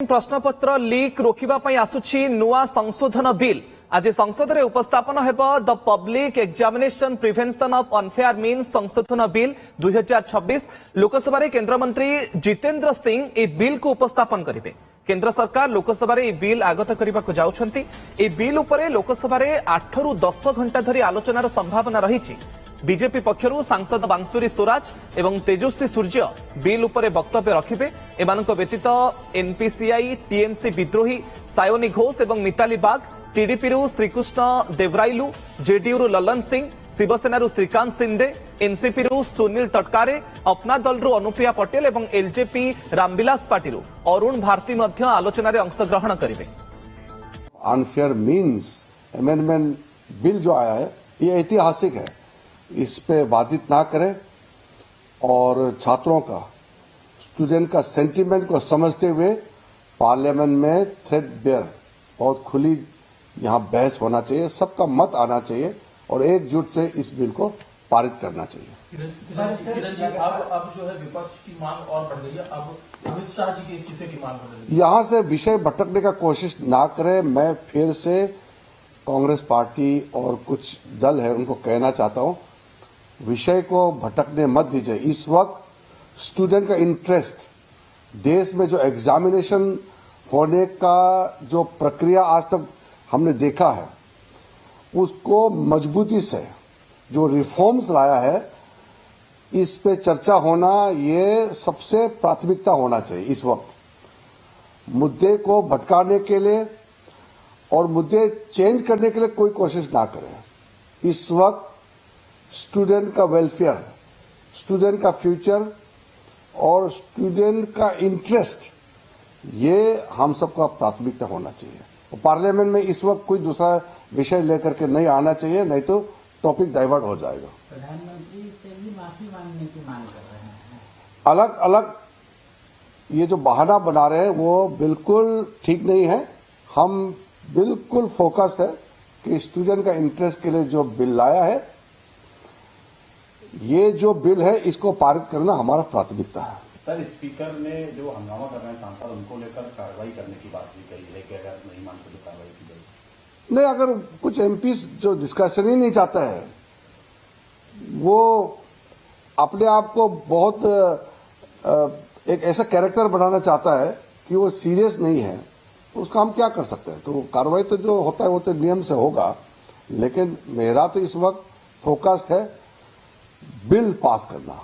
प्रश्नपत्र लीक रोकिबा पई आसुछि नुआ संशोधन बिल। आज संसद में उपस्थापन हेब the public examination prevention of unfair means संशोधन बिल 2026। लोकसभा रे केंद्र मंत्री जितेंद्र सिंह ए बिल को उपस्थापन करिवे। केंद्र सरकार लोकसभा रे बिल आगत करबा को जाउछंती। ए बिल उपरे लोकसभा रे 8 रु 10 घंटा धरी आलोचनार संभावना रहिछि। बीजेपी पक्षरु सांसद बांसुरी स्वराज एवं तेजस्वी सूर्य बिल उपरे वक्तव्य रखिबे। एमानक व्यतीत एनपीसीआई टीएमसी विद्रोही सायोनी घोष एवं मिताली बाग, टीडीपी रु श्रीकृष्ण देवराइलु, जेडीयू रु ललन सिंह, शिवसेना रु श्रीकांत शिंदे, एनसीपी रु सुनील तटकारे, अपना दल रु अनुप्रिया पटेल एवं एलजेपी रामविलास पाटिल अरुण भारती मध्य आलोचना रे अंशग्रहण करिवे। अनफेयर मीन्स अमेंडमेंट बिल जो आया है ये ऐतिहासिक है, इस पे बाधित ना करें और छात्रों का स्टूडेंट का सेंटीमेंट को समझते हुए पार्लियामेंट में थ्रेडबेयर बहुत खुली यहां बहस होना चाहिए, सबका मत आना चाहिए और एकजुट से इस बिल को पारित करना चाहिए। किरण जी, अब जो है विपक्ष की मांग और बढ़ गई है, अब अमित शाह जी के इस्तीफे की मांग बढ़ रही है। यहां से विषय भटकने का कोशिश ना करें। मैं फिर से कांग्रेस पार्टी और कुछ दल है उनको कहना चाहता हूं, विषय को भटकने मत दीजिए। इस वक्त स्टूडेंट का इंटरेस्ट, देश में जो एग्जामिनेशन होने का जो प्रक्रिया आज तक हमने देखा है उसको मजबूती से जो रिफॉर्म्स लाया है इस पे चर्चा होना ये सबसे प्राथमिकता होना चाहिए। इस वक्त मुद्दे को भटकाने के लिए और मुद्दे चेंज करने के लिए कोई कोशिश ना करें। इस वक्त स्टूडेंट का वेलफेयर, स्टूडेंट का फ्यूचर और स्टूडेंट का इंटरेस्ट ये हम सबका प्राथमिकता होना चाहिए। पार्लियामेंट में इस वक्त कोई दूसरा विषय लेकर के नहीं आना चाहिए, नहीं तो टॉपिक डाइवर्ट हो जाएगा। प्रधानमंत्री से भी माफी मांगने की मांग कर रहे हैं। अलग अलग ये जो बहाना बना रहे हैं वो बिल्कुल ठीक नहीं है। हम बिल्कुल फोकस्ड है कि स्टूडेंट का इंटरेस्ट के लिए जो बिल लाया है, ये जो बिल है इसको पारित करना हमारा प्राथमिकता है। सर, स्पीकर ने जो हंगामा कर रहे हैं सांसद, उनको लेकर कार्रवाई करने की बात भी कही है कि अगर नहीं मानते तो कार्रवाई की जाएगी। नहीं, अगर कुछ एमपी जो डिस्कशन ही नहीं चाहता है, वो अपने आप को बहुत एक ऐसा कैरेक्टर बनाना चाहता है कि वो सीरियस नहीं है, तो उसका हम क्या कर सकते हैं। तो कार्रवाई तो जो होता है वो तो नियम से होगा, लेकिन मेरा तो इस वक्त फोकस्ड है बिल पास करना।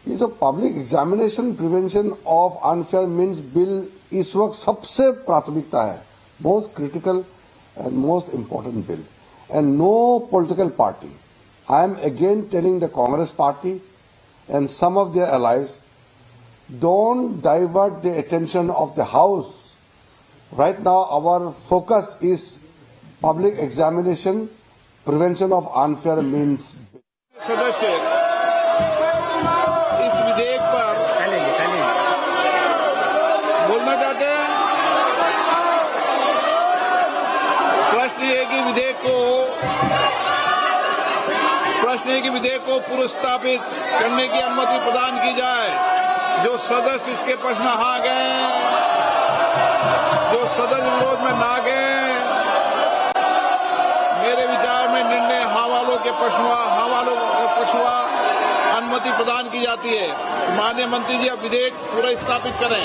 ये जो public examination prevention of unfair means bill इस वक्त सबसे प्राथमिकता है, most critical and most important bill. And no political party, I am again telling the Congress party and some of their allies, don't divert the attention of the house. Right now our focus is public examination prevention of unfair means. सदस्य इस विधेयक पर बोलना चाहते हैं। प्रश्न ये कि विधेयक को पुनर्स्थापित करने की अनुमति प्रदान की जाए। जो सदस्य इसके पक्ष में हाँ गए, जो सदस्य विरोध में ना गए, मेरे विचार में निर्णय हाँ वालों के पक्ष में अनुमति प्रदान की जाती है। माननीय मंत्री जी अब विधेयक पूरा स्थापित करें।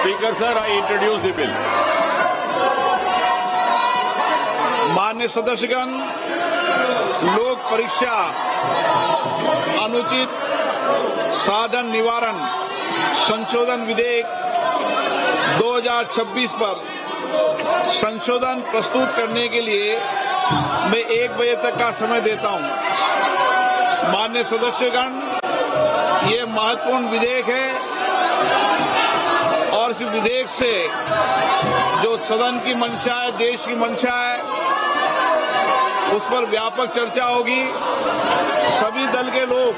Speaker sir, I introduce the bill. माननीय सदस्यगण, लोक परीक्षा अनुचित साधन निवारण संशोधन विधेयक 2026 पर संशोधन प्रस्तुत करने के लिए मैं 1 बजे तक का समय देता हूं। माननीय सदस्यगण, ये महत्वपूर्ण विधेयक है और इस विधेयक से जो सदन की मंशा है, देश की मंशा है, उस पर व्यापक चर्चा होगी। सभी दल के लोग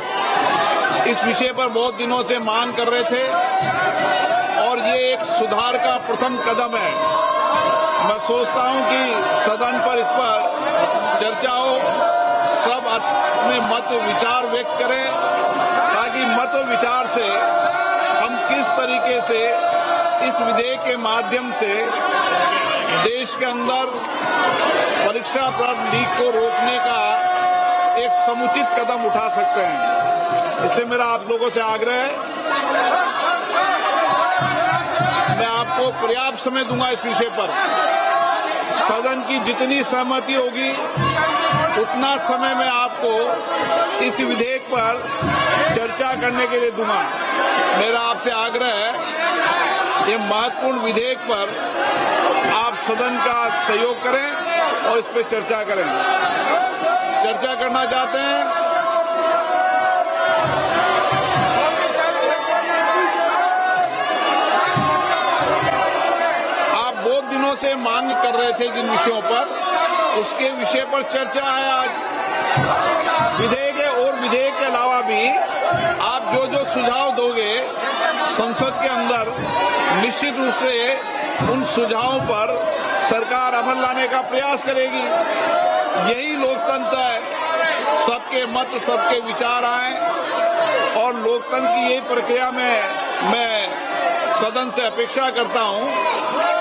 इस विषय पर बहुत दिनों से मांग कर रहे थे और ये एक सुधार का प्रथम कदम है। मैं सोचता हूं कि सदन पर इस पर चर्चा हो, सब अपने मत विचार व्यक्त करें ताकि की मत और विचार से हम किस तरीके से इस विधेयक के माध्यम से देश के अंदर परीक्षा पर लीक को रोकने का एक समुचित कदम उठा सकते हैं। इसलिए मेरा आप लोगों से आग्रह है, मैं आपको पर्याप्त समय दूंगा इस विषय पर। सदन की जितनी सहमति होगी उतना समय मैं आपको इस विधेयक पर चर्चा करने के लिए दूंगा। मेरा आपसे आग्रह है, ये महत्वपूर्ण विधेयक पर आप सदन का सहयोग करें और इस पर चर्चा करें। चर्चा करना चाहते हैं? आप बहुत दिनों से मांग कर रहे थे जिन विषयों पर, उसके विषय पर चर्चा है आज। विधेयक और विधेयक के अलावा भी आप जो जो सुझाव दोगे संसद के अंदर, निश्चित रूप से उन सुझावों पर सरकार अमल लाने का प्रयास करेगी। यही लोकतंत्र है, सबके मत सबके विचार आए, और लोकतंत्र की यही प्रक्रिया में मैं सदन से अपेक्षा करता हूं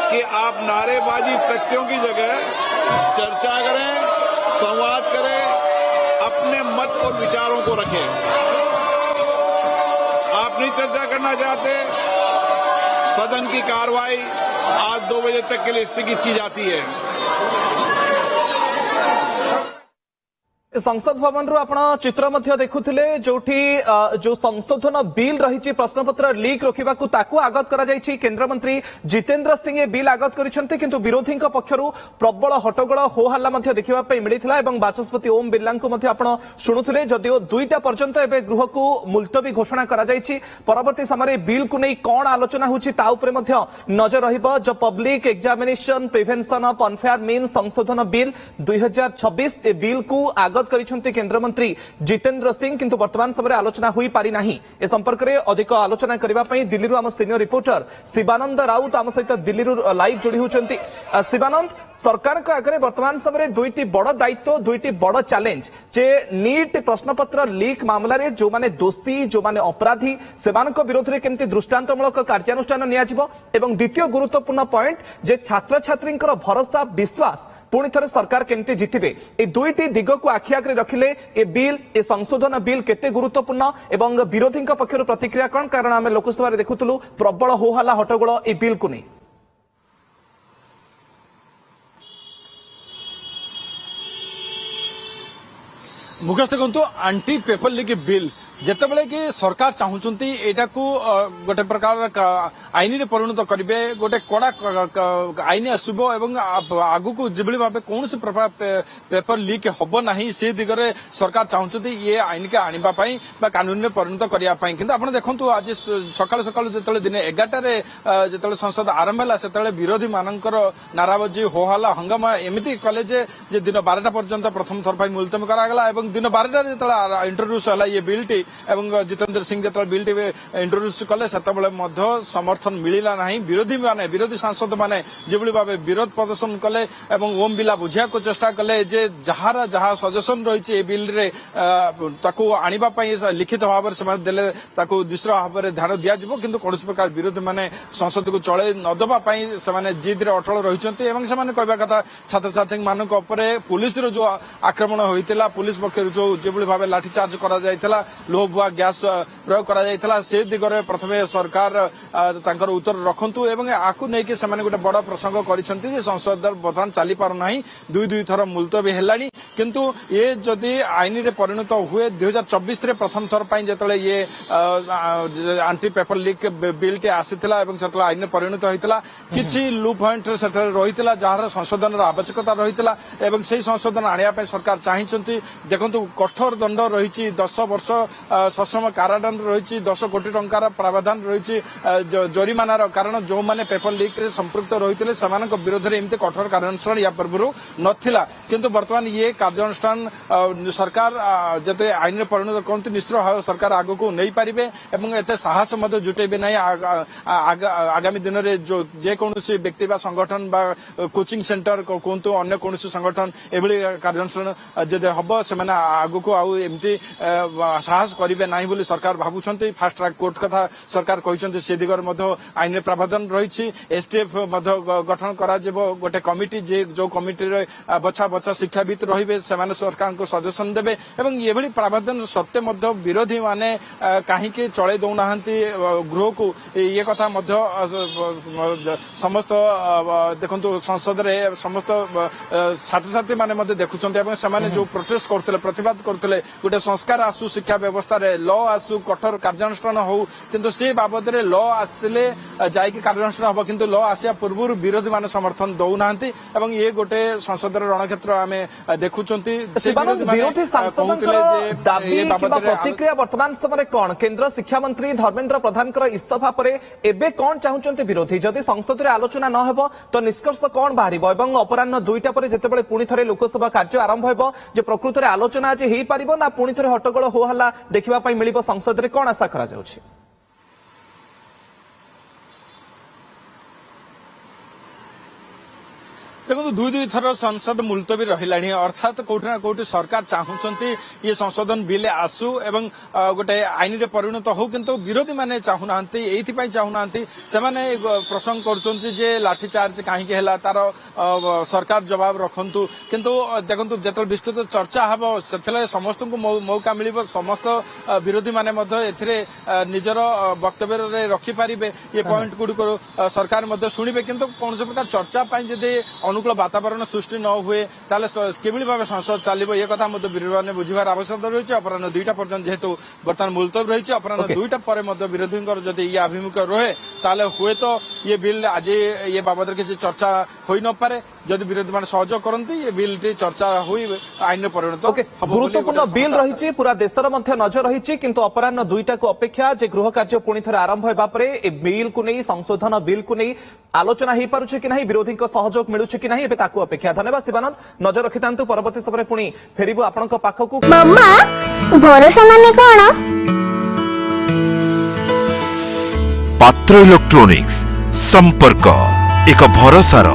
कि आप नारेबाजी तख्तियों की जगह चर्चा करें, संवाद करें, अपने मत और विचारों को रखें। आप नहीं चर्चा करना चाहते, सदन की कार्रवाई आज 2 बजे तक के लिए स्थगित की जाती है। संसद भवन रु आपण चित्र मध्य देखुथिले जोठी जो संशोधन बिल रही प्रश्नपत्र लीक रोकवा को ताकू आगत करा जायछि। केंद्र मंत्री जितेंद्र सिंह ए बिल आगत करिसेंति, किंतु विरोधी पक्षरु प्रबल हट्टगोल हो हल्ला मध्य देखिबा पई मिलिथिला एवं बाचस्पति ओम बिर्ला को मध्य आपण शुणुथिले। जदिओ 2टा पर्यंत एबे गृह को मुलतवी घोषणा करा जायछि। परवर्ती समय बिल को नै कोन आलोचना होछि ता उपरे मध्य नजर रहिबो। जो public examination prevention of unfair means संशोधन बिल 2026 ए बिल को आगत केंद्र मंत्री जितेंद्र सिंह, किंतु वर्तमान समय आलोचना हुई पारि नाही। ए संपर्क में अधिक आलोचना करबा पई दिल्ली आम सीनियर रिपोर्टर शिवानंद राउत आम सहित दिल्ली लाइव जोड़ी होचंती। शिवानंद, सरकार को आगे वर्तमान समय 2टी बड़ दायित्व, 2टी बड़ चैलेंज जे नीट प्रश्नपत्र लीक मामला रे जो माने दोषी, जो माने अपराधी, सेमानक विरोध रे केमती दृष्टांतमूलक कार्यानुष्ठान नियाजिबो, एवं द्वितीय गुरुत्वपूर्ण पॉइंट जे छात्र छात्रींकर भरोसा विश्वास पुणी थे सरकार केमती जितिबे। ए 2टी दिग को आखि आगे रखिले ए बिल, ए संशोधन बिल केते गुरुत्वपूर्ण एवं विरोधी पक्षर प्रतिक्रिया कौन? कारण आम लोकसभा देखुलु प्रबल हो हल्ला हट्टगोल ए बिल को नहीं। मुख्य देखो आंटी पेपर लीक बिल जितेबाला कि सरकार चाहूंती एटा को गोटे प्रकार आईन रे परिणत करेंगे, गोटे कड़ा आईन आसब एवं आगु को जिभली भाव कौन से पेपर लीक हम ना से दिगरे सरकार चाहूंती ये आईन के आने कानून में परिणत करने। किंतु आप देखो आज सकाल सकाल जो दिन 11टारे जो संसद आरंभ है से विरोधी मानकर नाराबाजी हो हल्ला हंगामा एमती कले जे दिन 12टा पर्यंत प्रथम थर मुलतवी करागला। दिन 12टार जो इंट्रोड्यूस है ये बिलटी एवं जितेंद्र सिंह जो बिल टी इंट्रोड्यूस कले से समर्थन मिलला ना। विरोधी सांसद माने जिभली भाव विरोध प्रदर्शन कले एवं ओम बिर्ला बुझिया को चेष्टा कले जे जहार जहाँ सजेसन रही बिल रे ताकू आनिबा पई लिखित भाव से देले ताकू दूसरा भाव में ध्यान दियाजिबो, किंतु कौन प्रकार विरोधी माने संसद को चले नदबा पई से जिद रे अटल रहिचंती एवं से कहबा कथा छात्र छात्री मानक उपरे पुलिस रो जो आक्रमण होइतिला, पुलिस पक्षर जो जिभली भाव लाठीचार्ज करा जायतिला, लोह बुआ गैस प्रयोग करा जायतिला, से दिगरे प्रथमे सरकार तांकर उत्तर रखंतु एवं आकु नै कि से गोटे बड़ प्रसंग करिसंती जे संसद बर्तमान चली पार नाही, दुई थर मुलतवी हेलानी। किंतु ये जदि आईन रे परिणत हुए 2024 रे प्रथम थर पई जेतले ये एंटी पेपर लीक बिल टे आसीतिला एवं सेतला आईन परिणत होइतिला, किछि लूप पॉइंट सेतले रहितिला जहार संशोधन आवश्यकता रहितिला एवं सेही संशोधन आनिया पई सरकार चाहिचंती। देखंतु कठोर दंड रहिछि, 10 वर्ष सश्रम कारादंड रही, 10 कोटी टंकार प्रावधान रही जरिमानार, कारण जो माने पेपर लीक रे संपृक्त रही विरोध में एमती कठोर कार्यानुष्ठान या पूर्व नथिला। किंतु वर्तमान ये कार्यानुष्ठान सरकार जते आईन रे परिणत करते निश्चित भाव सरकार आगो को नहीं पारिबे एवं एते साहस मध्य जुटेबे नहीं। आगामी दिन में जो जेकोसी व्यक्ति बा संगठन बा कोचिंग सेंटर कहतु अन्य कौन संगठन एभली कार्यानुष्ठान जदि हम से आगो को आउ एमती साहस करेंगे ना बोली सरकार भावुंट फास्ट ट्रैक कोर्ट कथा सरकार कहते से दिगरे आईन प्रावधान रही एसटीएफ गठन करा गोटे कमिटी जो कमिटी बछा बछा शिक्षाविद रही सरकार को सजेशन देवे ये प्रावधान सत्वे विरोधी माने कहीं चले दौना गृह को ये कथा समस्त देखु संसद रे समस्त छात्र छात्री माने देखुं जो प्रोटेस्ट करते प्रतिवाद करते गोटे संस्कार आसु शिक्षा व्यवस्था रे लॉ आसु कठोर कार्यानुष्ठान हो किंतु से बाबद रे लॉ आसिले जाइक कार्यानुष्ठान हम किंतु लॉ आसिया पूर्व विरोधी माने समर्थन दौना ये गोटे संसद रणक्षेत्र आम देखुंती विरोधी सांसदों दाबी किंबा प्रतिक्रिया वर्तमान समय कौन केंद्र शिक्षा मंत्री धर्मेंद्र प्रधान इस्तीफा पर एबे कौन चाहते विरोधी जदि संसद में आलोचना न हो तो निष्कर्ष कौन बाहर और अपराह 2टा पर जितेबाला पुणी थे लोकसभा कार्य आरंभ हो प्रकृत में आलोचना आज हो पार ना पुणी थे हट्टगोल हो हल्ला देखा मिल संसद में कौन आशा करा जाउछि? देखो दुई थर संसद मुलतवी रहा अर्थात कौटि ना कौटि सरकार चाहूंट ये संशोधन बिल आसू एवं गोटे आईन रे परिणत हो किंतु विरोधी माने चाहूना चाहूना से प्रसंग कर लाठीचार्ज कहीं तार सरकार जवाब रखु किंतु देखो जो विस्तृत चर्चा हम से समस्त को मौका मिल समस्त विरोधी माने निजर वक्तव्य रखिपारे ये पॉइंट गुड़िक सरकार शुणे किंतु कौन प्रकार चर्चा जदि अनुकूल वातावरण सृष्टि न हुए किभली भाव संसद चलो ये कथा विरोधी मैंने बुझार आवश्यकता रही अपराह 2टा पर्यटन जेहेतु बर्तमान मुलतवी रही अपराह 2टा पर विरोधी जदि ये आभिमुख्य रहे ताले हुए तो ये बिल आज ये बाबद किसी चर्चा हो न पारे जदि विरोधी मैंने सहयोग करती ये बिल चर्चा हुई आईन परिणत गुरुत्वपूर्ण बिल रही पूरा देशर नजर रही किंतु अपराह 2टा को अपेक्षा जे गृह कार्य पुणी थे आरंभ होगा बिल को नहीं संशोधन बिल को नहीं आलोचना हो पारुछि कि नहीं विरोधी सहयोग मिलूँ कि नहीं एबे ताकू अपेक्षा धन्यवाद शिवानंद नजर रखि थांतु परवर्ती समय पुणी फेरिबु आपनक पाखकु मम्मा भरोसा माने कोन पात्र इलेक्ट्रॉनिक्स संपर्क एक भरोसार